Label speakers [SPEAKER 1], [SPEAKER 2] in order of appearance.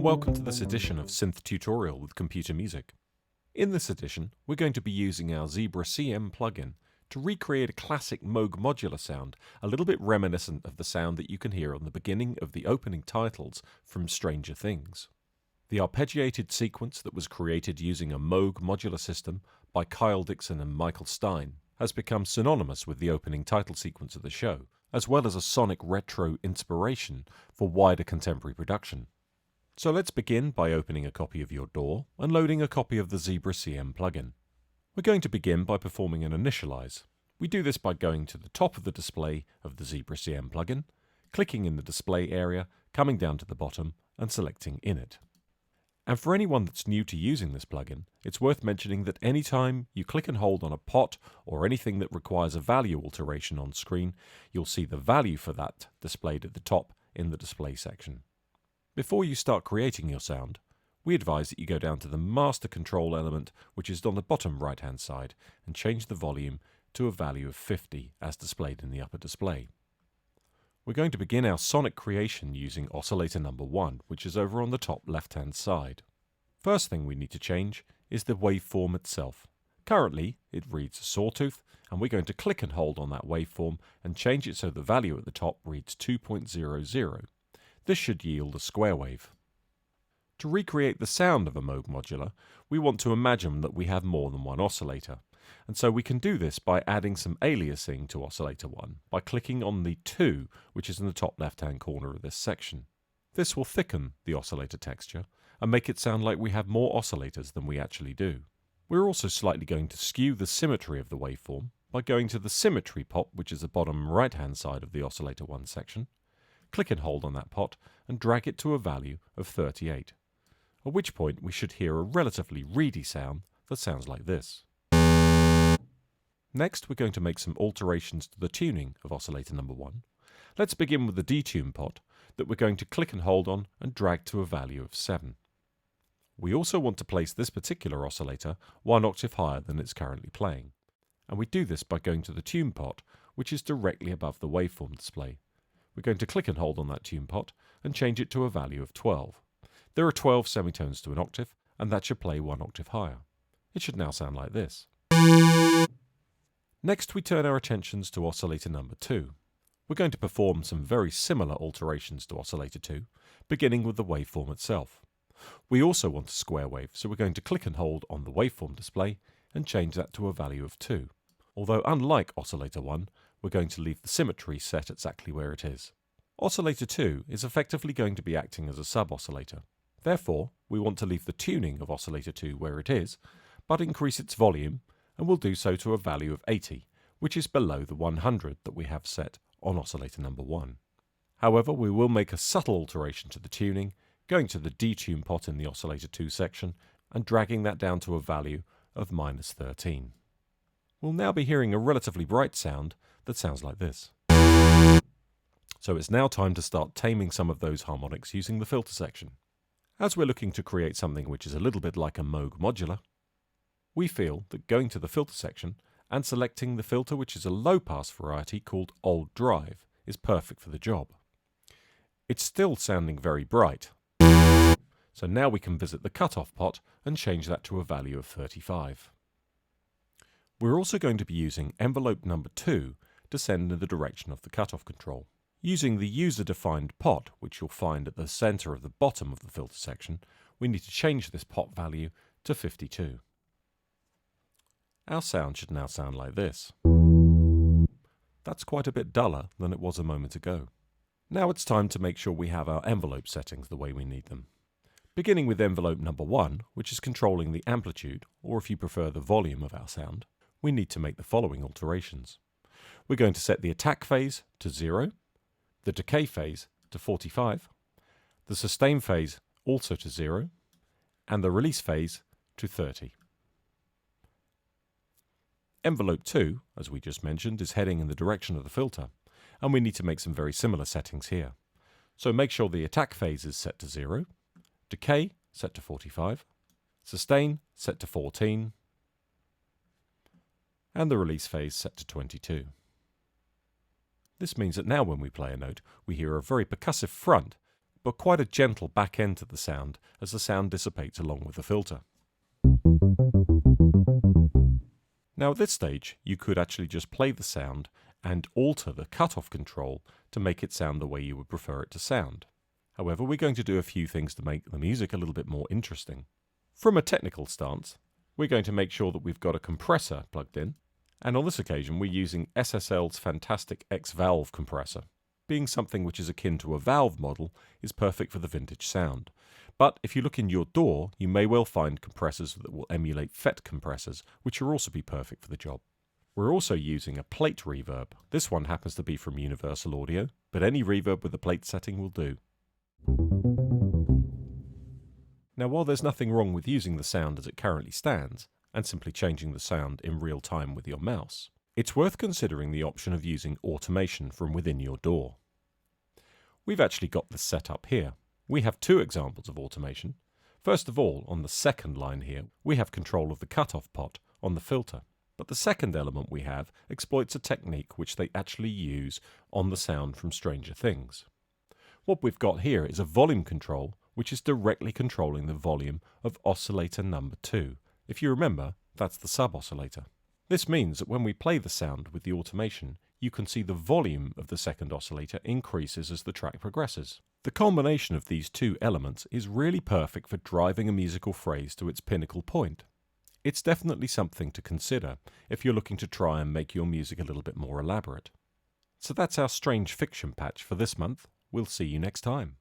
[SPEAKER 1] welcome to this edition of Synth Tutorial with Computer Music. In this edition, we're going to be using our Zebra CM plugin to recreate a classic Moog modular sound, a little bit reminiscent of the sound that you can hear on the beginning of the opening titles from Stranger Things. The arpeggiated sequence that was created using a Moog modular system by Kyle Dixon and Michael Stein has become synonymous with the opening title sequence of the show, as well as a sonic retro inspiration for wider contemporary production. So let's begin by opening a copy of your DAW and loading a copy of the Zebra CM plugin. We're going to begin by performing an Initialize. We do this by going to the top of the display of the Zebra CM plugin, clicking in the display area, coming down to the bottom and selecting Init. And for anyone that's new to using this plugin, it's worth mentioning that anytime you click and hold on a pot or anything that requires a value alteration on screen, you'll see the value for that displayed at the top in the display section. Before you start creating your sound, we advise that you go down to the master control element, which is on the bottom right hand side, and change the volume to a value of 50 as displayed in the upper display. We're going to begin our sonic creation using oscillator number 1, which is over on the top left hand side. First thing we need to change is the waveform itself. Currently it reads a sawtooth, and we're going to click and hold on that waveform and change it so the value at the top reads 2.00. This should yield a square wave. To recreate the sound of a Moog modular, we want to imagine that we have more than one oscillator. And so we can do this by adding some aliasing to oscillator 1 by clicking on the 2, which is in the top left hand corner of this section. This will thicken the oscillator texture and make it sound like we have more oscillators than we actually do. We're also slightly going to skew the symmetry of the waveform by going to the symmetry pot, which is the bottom right hand side of the oscillator 1 section. Click and hold on that pot and drag it to a value of 38, at which point we should hear a relatively reedy sound that sounds like this. Next, we're going to make some alterations to the tuning of oscillator number 1. Let's begin with the detune pot that we're going to click and hold on and drag to a value of 7. We also want to place this particular oscillator 1 octave higher than it's currently playing. And we do this by going to the tune pot, which is directly above the waveform display. We're going to click and hold on that tune pot and change it to a value of 12. There are 12 semitones to an octave, and that should play 1 octave higher. It should now sound like this. Next, we turn our attentions to oscillator number 2. We're going to perform some very similar alterations to oscillator 2, beginning with the waveform itself. We also want a square wave, so we're going to click and hold on the waveform display and change that to a value of 2. Although unlike oscillator 1, we're going to leave the symmetry set exactly where it is. Oscillator 2 is effectively going to be acting as a sub-oscillator. Therefore, we want to leave the tuning of oscillator 2 where it is, but increase its volume, and we'll do so to a value of 80, which is below the 100 that we have set on oscillator number 1. However, we will make a subtle alteration to the tuning, going to the detune pot in the oscillator 2 section and dragging that down to a value of -13. We'll now be hearing a relatively bright sound that sounds like this. So it's now time to start taming some of those harmonics using the filter section. As we're looking to create something which is a little bit like a Moog modular, we feel that going to the filter section and selecting the filter, which is a low-pass variety called Old Drive, is perfect for the job. It's still sounding very bright, so now we can visit the cutoff pot and change that to a value of 35. We're also going to be using envelope number 2 to send in the direction of the cutoff control. Using the user-defined pot, which you'll find at the center of the bottom of the filter section, we need to change this pot value to 52. Our sound should now sound like this. That's quite a bit duller than it was a moment ago. Now it's time to make sure we have our envelope settings the way we need them. Beginning with envelope number 1, which is controlling the amplitude, or if you prefer the volume of our sound, we need to make the following alterations. We're going to set the attack phase to 0, the decay phase to 45, the sustain phase also to 0, and the release phase to 30. Envelope 2, as we just mentioned, is heading in the direction of the filter, and we need to make some very similar settings here. So make sure the attack phase is set to 0, decay set to 45, sustain set to 14, and the release phase set to 22. This means that now when we play a note, we hear a very percussive front, but quite a gentle back end to the sound as the sound dissipates along with the filter. Now at this stage, you could actually just play the sound and alter the cutoff control to make it sound the way you would prefer it to sound. However, we're going to do a few things to make the music a little bit more interesting. From a technical stance, we're going to make sure that we've got a compressor plugged in, and on this occasion we're using SSL's fantastic X-Valve compressor. Being something which is akin to a valve model is perfect for the vintage sound. But if you look in your DAW, you may well find compressors that will emulate FET compressors, which will also be perfect for the job. We're also using a plate reverb. This one happens to be from Universal Audio, but any reverb with a plate setting will do. Now, while there's nothing wrong with using the sound as it currently stands, and simply changing the sound in real time with your mouse, it's worth considering the option of using automation from within your DAW. We've actually got this set up here. We have two examples of automation. First of all, on the second line here, we have control of the cutoff pot on the filter. But the second element we have exploits a technique which they actually use on the sound from Stranger Things. What we've got here is a volume control which is directly controlling the volume of oscillator number 2. If you remember, that's the sub-oscillator. This means that when we play the sound with the automation, you can see the volume of the second oscillator increases as the track progresses. The combination of these two elements is really perfect for driving a musical phrase to its pinnacle point. It's definitely something to consider if you're looking to try and make your music a little bit more elaborate. So that's our Strange Fiction patch for this month. We'll see you next time.